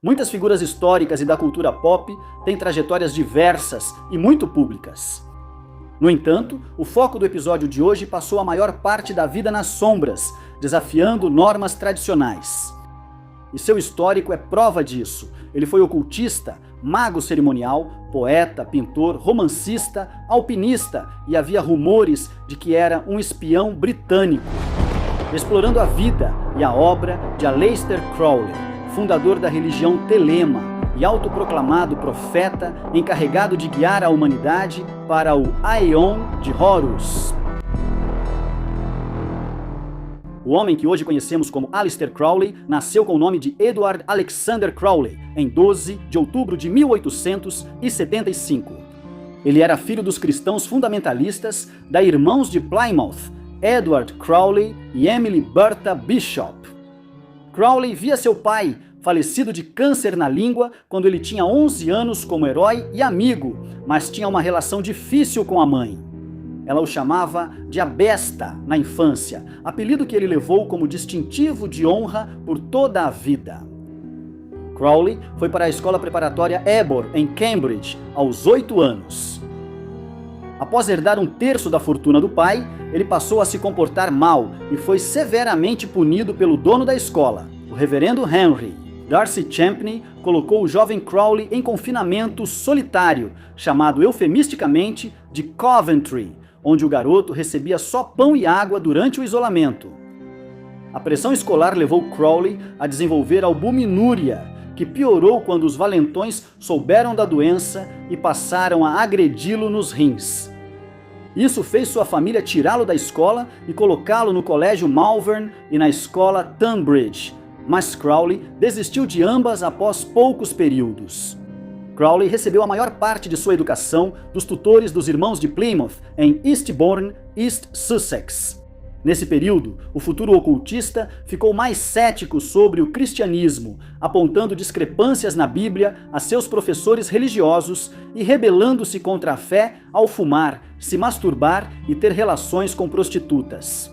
Muitas figuras históricas e da cultura pop têm trajetórias diversas e muito públicas. No entanto, o foco do episódio de hoje passou a maior parte da vida nas sombras, desafiando normas tradicionais. E seu histórico é prova disso. Ele foi ocultista, mago cerimonial, poeta, pintor, romancista, alpinista e havia rumores de que era um espião britânico. Explorando a vida e a obra de Aleister Crowley, fundador da religião Telema e autoproclamado profeta encarregado de guiar a humanidade para o Aeon de Horus. O homem que hoje conhecemos como Aleister Crowley nasceu com o nome de Edward Alexander Crowley em 12 de outubro de 1875. Ele era filho dos cristãos fundamentalistas da Irmãos de Plymouth, Edward Crowley e Emily Bertha Bishop. Crowley via seu pai, falecido de câncer na língua, quando ele tinha 11 anos como herói e amigo, mas tinha uma relação difícil com a mãe. Ela o chamava de a Besta na infância, apelido que ele levou como distintivo de honra por toda a vida. Crowley foi para a escola preparatória Ebor, em Cambridge, aos 8 anos. Após herdar um terço da fortuna do pai, ele passou a se comportar mal e foi severamente punido pelo dono da escola, o reverendo Henry. Darcy Champney colocou o jovem Crowley em confinamento solitário, chamado eufemisticamente de Coventry, onde o garoto recebia só pão e água durante o isolamento. A pressão escolar levou Crowley a desenvolver albuminúria, que piorou quando os valentões souberam da doença e passaram a agredi-lo nos rins. Isso fez sua família tirá-lo da escola e colocá-lo no colégio Malvern e na escola Tunbridge, mas Crowley desistiu de ambas após poucos períodos. Crowley recebeu a maior parte de sua educação dos tutores dos Irmãos de Plymouth em Eastbourne, East Sussex. Nesse período, o futuro ocultista ficou mais cético sobre o cristianismo, apontando discrepâncias na Bíblia a seus professores religiosos e rebelando-se contra a fé ao fumar, se masturbar e ter relações com prostitutas.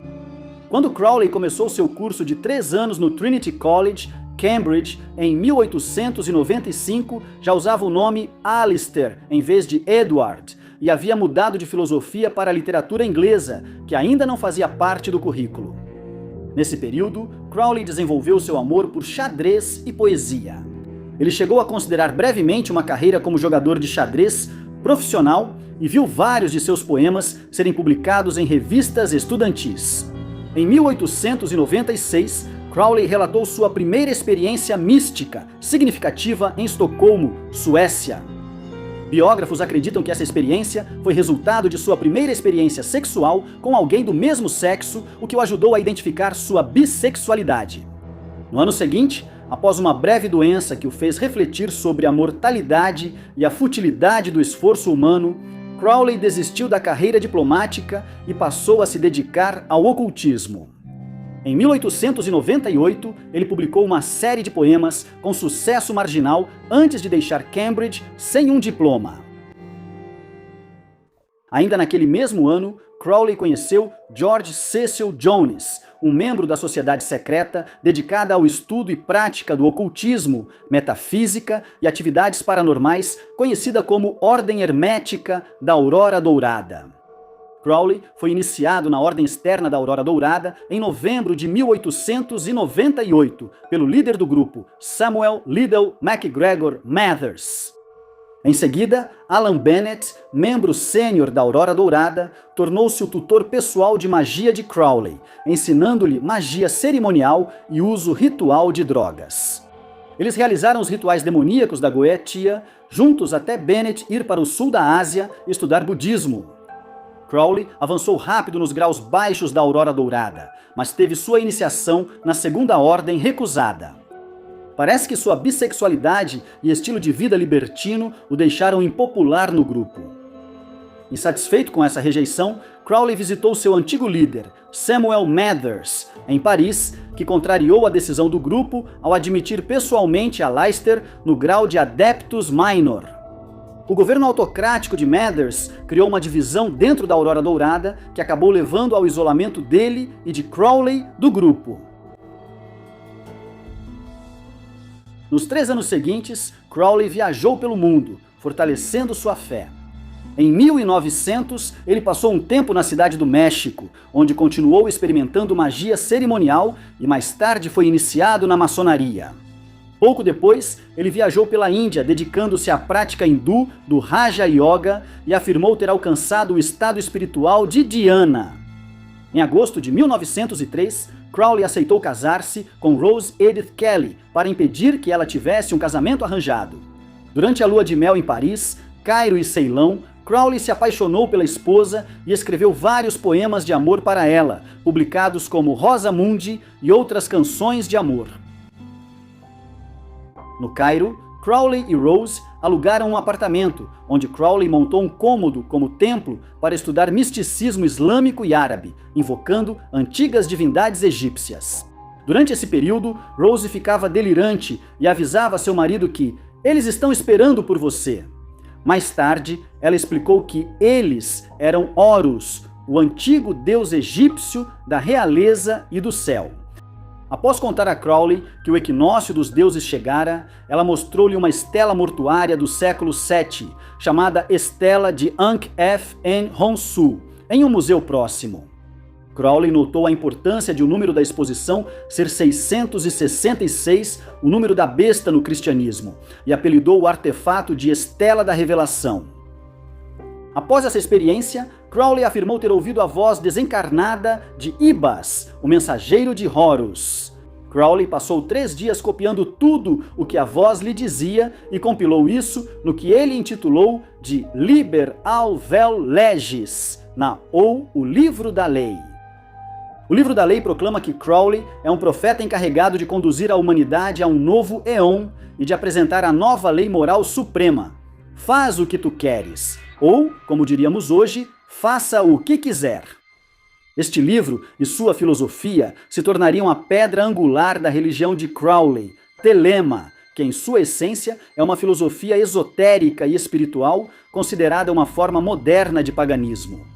Quando Crowley começou seu curso de 3 anos no Trinity College, Cambridge, em 1895, já usava o nome Aleister em vez de Edward, e havia mudado de filosofia para a literatura inglesa, que ainda não fazia parte do currículo. Nesse período, Crowley desenvolveu seu amor por xadrez e poesia. Ele chegou a considerar brevemente uma carreira como jogador de xadrez profissional e viu vários de seus poemas serem publicados em revistas estudantis. Em 1896, Crowley relatou sua primeira experiência mística significativa em Estocolmo, Suécia. Biógrafos acreditam que essa experiência foi resultado de sua primeira experiência sexual com alguém do mesmo sexo, o que o ajudou a identificar sua bissexualidade. No ano seguinte, após uma breve doença que o fez refletir sobre a mortalidade e a futilidade do esforço humano, Crowley desistiu da carreira diplomática e passou a se dedicar ao ocultismo. Em 1898, ele publicou uma série de poemas com sucesso marginal antes de deixar Cambridge sem um diploma. Ainda naquele mesmo ano, Crowley conheceu George Cecil Jones, um membro da sociedade secreta dedicada ao estudo e prática do ocultismo, metafísica e atividades paranormais, conhecida como Ordem Hermética da Aurora Dourada. Crowley foi iniciado na Ordem Externa da Aurora Dourada em novembro de 1898 pelo líder do grupo, Samuel Liddell MacGregor Mathers. Em seguida, Alan Bennett, membro sênior da Aurora Dourada, tornou-se o tutor pessoal de magia de Crowley, ensinando-lhe magia cerimonial e uso ritual de drogas. Eles realizaram os rituais demoníacos da Goetia, juntos até Bennett ir para o sul da Ásia estudar budismo. Crowley avançou rápido nos graus baixos da Aurora Dourada, mas teve sua iniciação na Segunda Ordem recusada. Parece que sua bissexualidade e estilo de vida libertino o deixaram impopular no grupo. Insatisfeito com essa rejeição, Crowley visitou seu antigo líder, Samuel Mathers, em Paris, que contrariou a decisão do grupo ao admitir pessoalmente Aleister no grau de Adeptus Minor. O governo autocrático de Mathers criou uma divisão dentro da Aurora Dourada que acabou levando ao isolamento dele e de Crowley do grupo. Nos 3 anos seguintes, Crowley viajou pelo mundo, fortalecendo sua fé. Em 1900, ele passou um tempo na cidade do México, onde continuou experimentando magia cerimonial e mais tarde foi iniciado na maçonaria. Pouco depois, ele viajou pela Índia, dedicando-se à prática hindu do Raja Yoga e afirmou ter alcançado o estado espiritual de Dhyana. Em agosto de 1903, Crowley aceitou casar-se com Rose Edith Kelly para impedir que ela tivesse um casamento arranjado. Durante a lua de mel em Paris, Cairo e Ceilão, Crowley se apaixonou pela esposa e escreveu vários poemas de amor para ela, publicados como Rosa Mundi e outras canções de amor. No Cairo, Crowley e Rose alugaram um apartamento, onde Crowley montou um cômodo como templo para estudar misticismo islâmico e árabe, invocando antigas divindades egípcias. Durante esse período, Rose ficava delirante e avisava seu marido que eles estão esperando por você. Mais tarde, ela explicou que eles eram Horus, o antigo deus egípcio da realeza e do céu. Após contar a Crowley que o equinócio dos deuses chegara, ela mostrou-lhe uma estela mortuária do século VII, chamada Estela de Ankh-F-N-Honsu, em um museu próximo. Crowley notou a importância de o número da exposição ser 666, o número da besta no cristianismo, e apelidou o artefato de Estela da Revelação. Após essa experiência, Crowley afirmou ter ouvido a voz desencarnada de Ibas, o mensageiro de Horus. Crowley passou 3 dias copiando tudo o que a voz lhe dizia e compilou isso no que ele intitulou de Liber al Vel Legis, ou o Livro da Lei. O Livro da Lei proclama que Crowley é um profeta encarregado de conduzir a humanidade a um novo éon e de apresentar a nova lei moral suprema. Faz o que tu queres, ou, como diríamos hoje, faça o que quiser. Este livro e sua filosofia se tornariam a pedra angular da religião de Crowley, Thelema, que em sua essência é uma filosofia esotérica e espiritual considerada uma forma moderna de paganismo.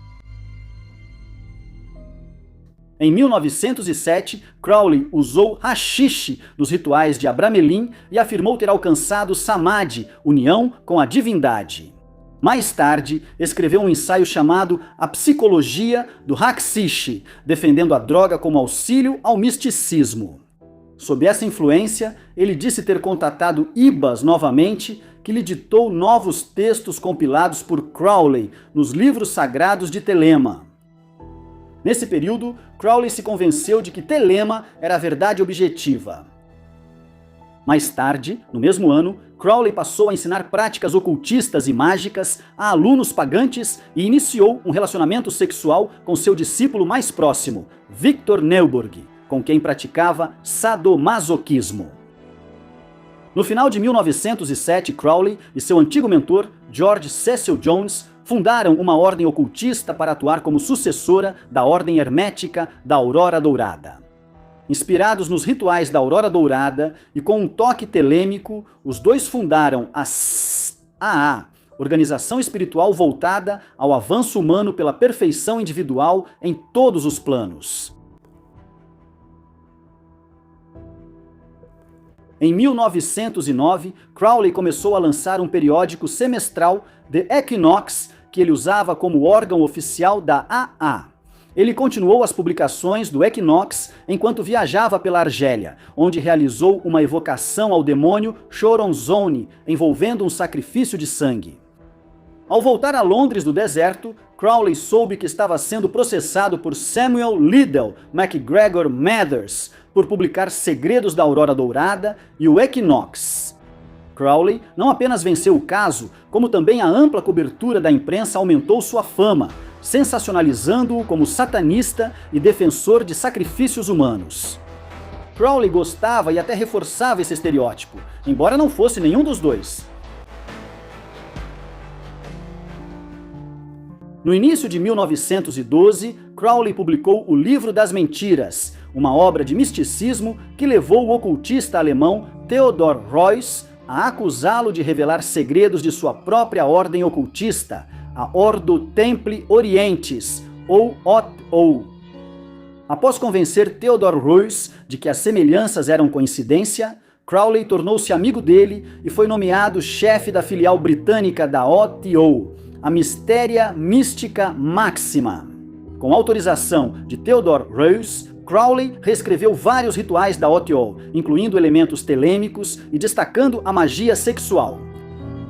Em 1907, Crowley usou haxixe nos rituais de Abramelin e afirmou ter alcançado Samadhi, união com a divindade. Mais tarde, escreveu um ensaio chamado A Psicologia do Haxixe, defendendo a droga como auxílio ao misticismo. Sob essa influência, ele disse ter contatado Ibas novamente, que lhe ditou novos textos compilados por Crowley nos livros sagrados de Thelema. Nesse período, Crowley se convenceu de que Thelema era a verdade objetiva. Mais tarde, no mesmo ano, Crowley passou a ensinar práticas ocultistas e mágicas a alunos pagantes e iniciou um relacionamento sexual com seu discípulo mais próximo, Victor Neuburg, com quem praticava sadomasoquismo. No final de 1907, Crowley e seu antigo mentor, George Cecil Jones, fundaram uma ordem ocultista para atuar como sucessora da Ordem Hermética da Aurora Dourada. Inspirados nos rituais da Aurora Dourada e com um toque telêmico, os dois fundaram a AA, organização espiritual voltada ao avanço humano pela perfeição individual em todos os planos. Em 1909, Crowley começou a lançar um periódico semestral, The Equinox, que ele usava como órgão oficial da AA. Ele continuou as publicações do Equinox enquanto viajava pela Argélia, onde realizou uma evocação ao demônio Choronzone, envolvendo um sacrifício de sangue. Ao voltar a Londres do deserto, Crowley soube que estava sendo processado por Samuel Liddell MacGregor Mathers por publicar Segredos da Aurora Dourada e o Equinox. Crowley não apenas venceu o caso, como também a ampla cobertura da imprensa aumentou sua fama, sensacionalizando-o como satanista e defensor de sacrifícios humanos. Crowley gostava e até reforçava esse estereótipo, embora não fosse nenhum dos dois. No início de 1912, Crowley publicou O Livro das Mentiras, uma obra de misticismo que levou o ocultista alemão Theodor Reuss a acusá-lo de revelar segredos de sua própria ordem ocultista, a Ordo Templi Orientis, ou OT-OU. Após convencer Theodor Reuss de que as semelhanças eram coincidência, Crowley tornou-se amigo dele e foi nomeado chefe da filial britânica da OTO, a Mysteria Mystica Maxima. Com autorização de Theodore Rose, Crowley reescreveu vários rituais da OTO, incluindo elementos telêmicos e destacando a magia sexual.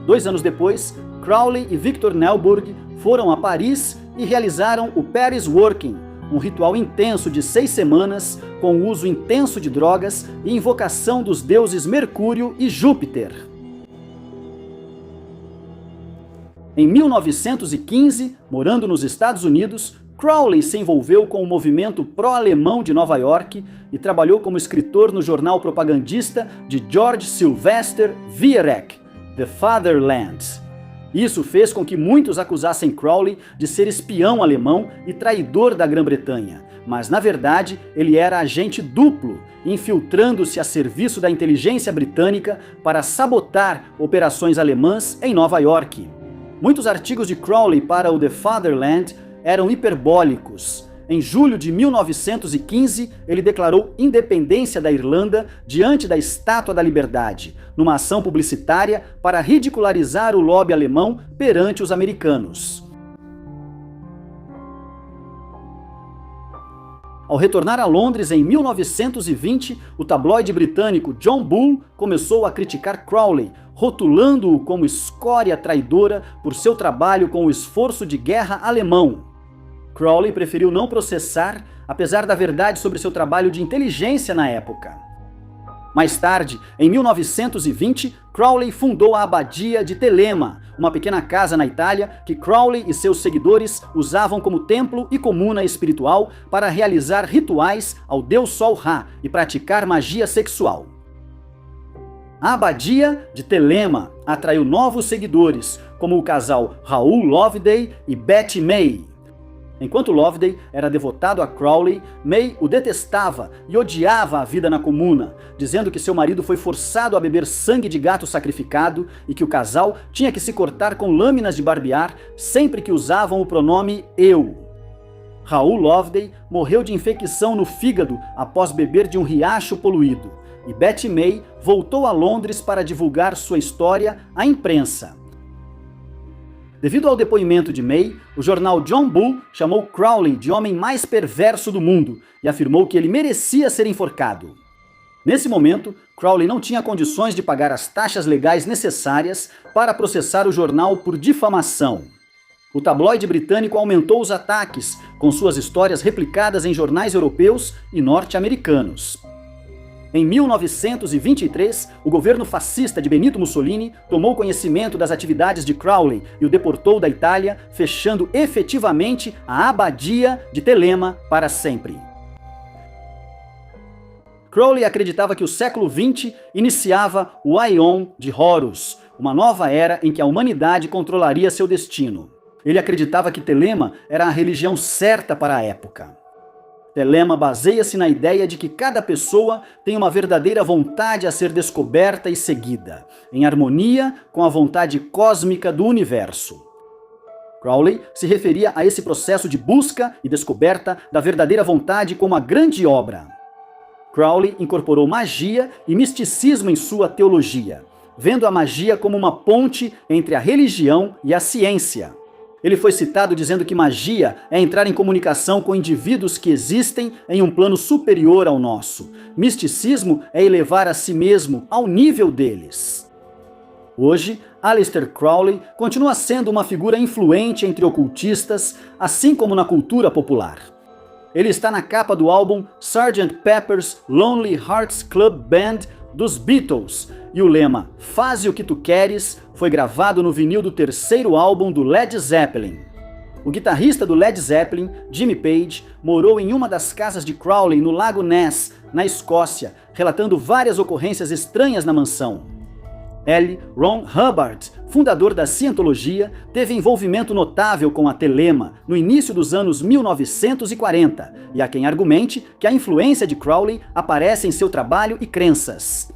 2 anos depois, Crowley e Victor Nelburg foram a Paris e realizaram o Paris Working, um ritual intenso de 6 semanas, com o uso intenso de drogas e invocação dos deuses Mercúrio e Júpiter. Em 1915, morando nos Estados Unidos, Crowley se envolveu com o movimento pró-alemão de Nova York e trabalhou como escritor no jornal propagandista de George Sylvester Viereck, The Fatherland. Isso fez com que muitos acusassem Crowley de ser espião alemão e traidor da Grã-Bretanha, mas na verdade ele era agente duplo, infiltrando-se a serviço da inteligência britânica para sabotar operações alemãs em Nova York. Muitos artigos de Crowley para o The Fatherland eram hiperbólicos. Em julho de 1915, ele declarou independência da Irlanda diante da Estátua da Liberdade, numa ação publicitária para ridicularizar o lobby alemão perante os americanos. Ao retornar a Londres em 1920, o tabloide britânico John Bull começou a criticar Crowley, rotulando-o como escória traidora por seu trabalho com o esforço de guerra alemão. Crowley preferiu não processar, apesar da verdade sobre seu trabalho de inteligência na época. Mais tarde, em 1920, Crowley fundou a Abadia de Telema, uma pequena casa na Itália que Crowley e seus seguidores usavam como templo e comuna espiritual para realizar rituais ao deus Sol Ra e praticar magia sexual. A Abadia de Telema atraiu novos seguidores, como o casal Raoul Loveday e Betty May. Enquanto Loveday era devotado a Crowley, May o detestava e odiava a vida na comuna, dizendo que seu marido foi forçado a beber sangue de gato sacrificado e que o casal tinha que se cortar com lâminas de barbear sempre que usavam o pronome eu. Raoul Loveday morreu de infecção no fígado após beber de um riacho poluído, e Betty May voltou a Londres para divulgar sua história à imprensa. Devido ao depoimento de May, o jornal John Bull chamou Crowley de homem mais perverso do mundo e afirmou que ele merecia ser enforcado. Nesse momento, Crowley não tinha condições de pagar as taxas legais necessárias para processar o jornal por difamação. O tabloide britânico aumentou os ataques, com suas histórias replicadas em jornais europeus e norte-americanos. Em 1923, o governo fascista de Benito Mussolini tomou conhecimento das atividades de Crowley e o deportou da Itália, fechando efetivamente a Abadia de Telema para sempre. Crowley acreditava que o século XX iniciava o Aion de Horus, uma nova era em que a humanidade controlaria seu destino. Ele acreditava que Telema era a religião certa para a época. Telema baseia-se na ideia de que cada pessoa tem uma verdadeira vontade a ser descoberta e seguida, em harmonia com a vontade cósmica do universo. Crowley se referia a esse processo de busca e descoberta da verdadeira vontade como a grande obra. Crowley incorporou magia e misticismo em sua teologia, vendo a magia como uma ponte entre a religião e a ciência. Ele foi citado dizendo que magia é entrar em comunicação com indivíduos que existem em um plano superior ao nosso. Misticismo é elevar a si mesmo ao nível deles. Hoje, Aleister Crowley continua sendo uma figura influente entre ocultistas, assim como na cultura popular. Ele está na capa do álbum Sgt. Pepper's Lonely Hearts Club Band dos Beatles, e o lema "Faze o que tu queres" foi gravado no vinil do terceiro álbum do Led Zeppelin. O guitarrista do Led Zeppelin, Jimmy Page, morou em uma das casas de Crowley no Lago Ness, na Escócia, relatando várias ocorrências estranhas na mansão. L. Ron Hubbard, fundador da Cientologia, teve envolvimento notável com a Telema no início dos anos 1940, e há quem argumente que a influência de Crowley aparece em seu trabalho e crenças.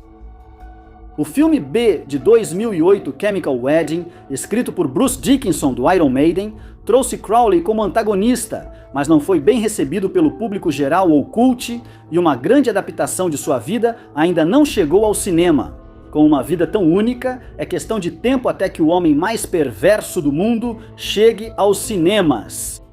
O filme B de 2008, Chemical Wedding, escrito por Bruce Dickinson do Iron Maiden, trouxe Crowley como antagonista, mas não foi bem recebido pelo público geral ou cult, e uma grande adaptação de sua vida ainda não chegou ao cinema. Com uma vida tão única, é questão de tempo até que o homem mais perverso do mundo chegue aos cinemas.